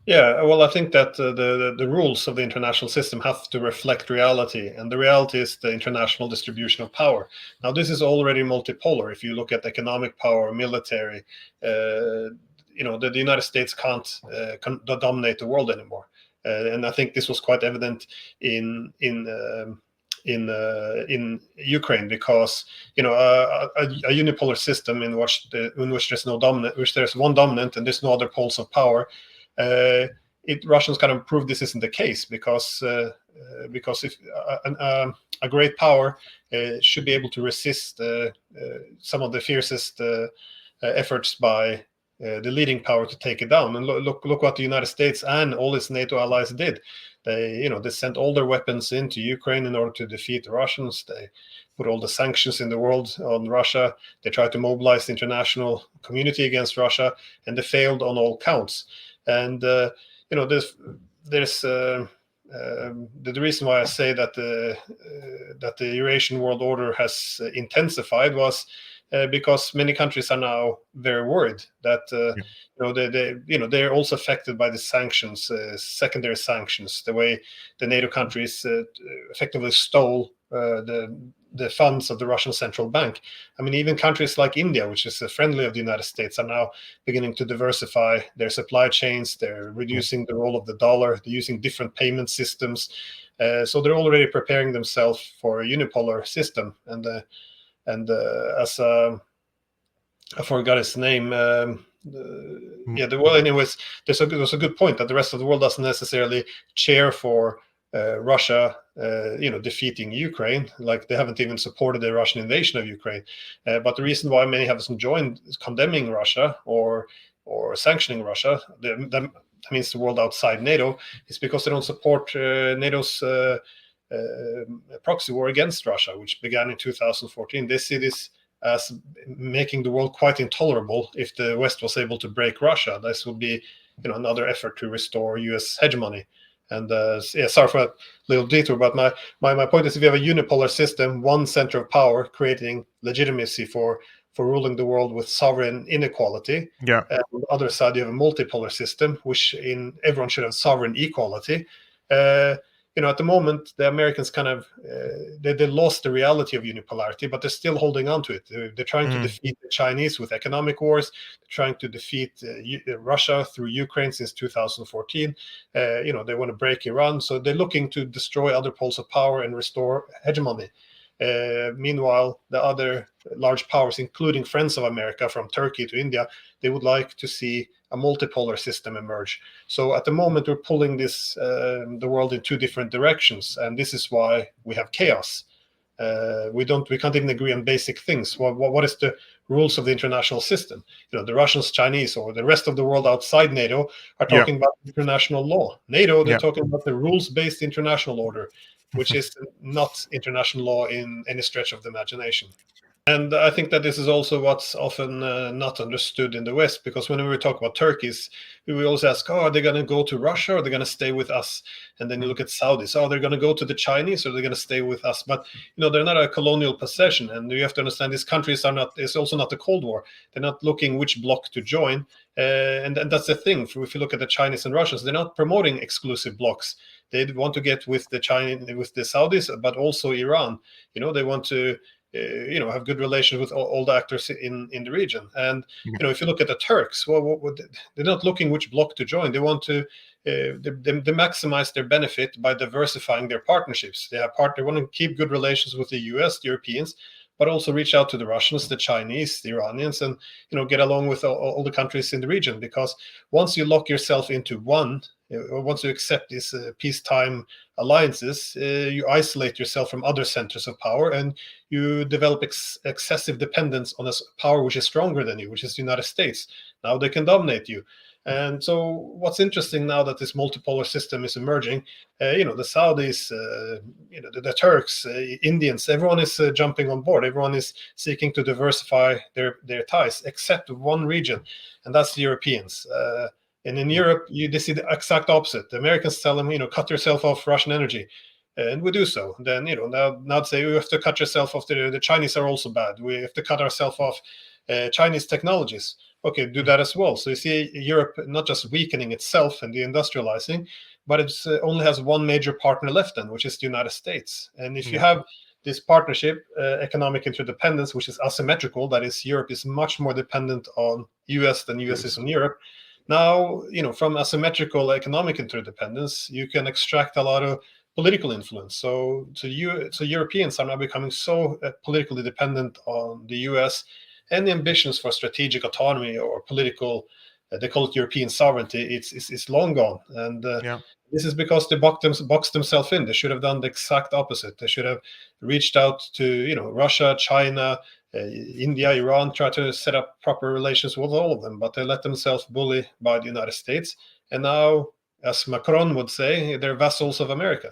Yeah, well, I think that the rules of the international system have to reflect reality, and the reality is the international distribution of power. Now, this is already multipolar. If you look at economic power, military, the United States can't dominate the world anymore, and I think this was quite evident in in. In Ukraine, because a unipolar system in which there's no dominant, which there's one dominant and there's no other poles of power. Uh, Russians kind of prove this isn't the case, because if a great power should be able to resist some of the fiercest efforts by the leading power to take it down. And look what the United States and all its NATO allies did. They sent all their weapons into Ukraine in order to defeat the Russians. They put all the sanctions in the world on Russia. They tried to mobilize the international community against Russia, and they failed on all counts. And there's the reason why I say that the Eurasian world order has intensified was because many countries are now very worried that they're also affected by the sanctions, secondary sanctions, the way the NATO countries effectively stole the funds of the Russian central bank. I mean, even countries like India, which is a friendly of the United States, are now beginning to diversify their supply chains. They're reducing the role of the dollar. They're using different payment systems. So they're already preparing themselves for a unipolar system. And as I forgot his name. Anyways, there's a good point that the rest of the world doesn't necessarily cheer for Russia, defeating Ukraine. Like, they haven't even supported the Russian invasion of Ukraine. But the reason why many haven't joined condemning Russia or sanctioning Russia, that means the world outside NATO, is because they don't support NATO's proxy war against Russia, which began in 2014. They see this as making the world quite intolerable. If the West was able to break Russia, this would be another effort to restore US hegemony. And sorry for a little detour, but my point is, if you have a unipolar system, one center of power creating legitimacy for ruling the world with sovereign inequality, Yeah. and on the other side you have a multipolar system, which everyone should have sovereign equality. At the moment, the Americans kind of they lost the reality of unipolarity, but they're still holding on to it. They're trying to defeat the Chinese with economic wars. They're trying to defeat Russia through Ukraine since 2014. They want to break Iran, so they're looking to destroy other poles of power and restore hegemony. Meanwhile, the other large powers, including friends of America from Turkey to India, they would like to see a multipolar system emerge. So at the moment, we're pulling the world in two different directions, and this is why we have chaos. We can't even agree on basic things. What is the rules of the international system? The Russians, Chinese, or the rest of the world outside NATO are talking about international law. NATO, they're talking about the rules-based international order, which is not international law in any stretch of the imagination. And I think that this is also what's often not understood in the West, because whenever we talk about Turkeys, we always ask, are they going to go to Russia, or are they going to stay with us? And then you look at Saudis, they're going to go to the Chinese, or they're going to stay with us? But they're not a colonial possession, and you have to understand these countries it's also not the Cold War. They're not looking which bloc to join, and that's the thing. If you look at the Chinese and Russians, they're not promoting exclusive blocs. They want to get with the Saudis, but also Iran. They want to have good relations with all the actors in the region. And if you look at the Turks, they're not looking which bloc to join. They want to they maximize their benefit by diversifying their partnerships. They want to keep good relations with the US, the Europeans, but also reach out to the Russians, the Chinese, the Iranians, and get along with all the countries in the region. Because once you lock yourself into one, once you accept these peacetime alliances, you isolate yourself from other centers of power, and you develop excessive dependence on a power which is stronger than you, which is the United States. Now they can dominate you. And so what's interesting now that this multipolar system is emerging, the Saudis, the Turks, Indians, everyone is jumping on board. Everyone is seeking to diversify their ties, except one region, and that's the Europeans. And in Europe, they see the exact opposite. The Americans tell them, cut yourself off Russian energy. And we do so. Then, now say we have to cut yourself off. The Chinese are also bad. We have to cut ourselves off Chinese technologies. okay, do that as well. So you see Europe not just weakening itself and deindustrializing, but it only has one major partner left then, which is the United States. And if you have this partnership, economic interdependence, which is asymmetrical, that is, Europe is much more dependent on US than US is on Europe. Now, from asymmetrical economic interdependence, you can extract a lot of political influence. So Europeans are now becoming so politically dependent on the US, and the ambitions for strategic autonomy or political, they call it European sovereignty, it's long gone. And this is because they boxed themselves in. They should have done the exact opposite. They should have reached out to Russia, China, India, Iran, try to set up proper relations with all of them, but they let themselves bully by the United States. And now, as Macron would say, they're vassals of America.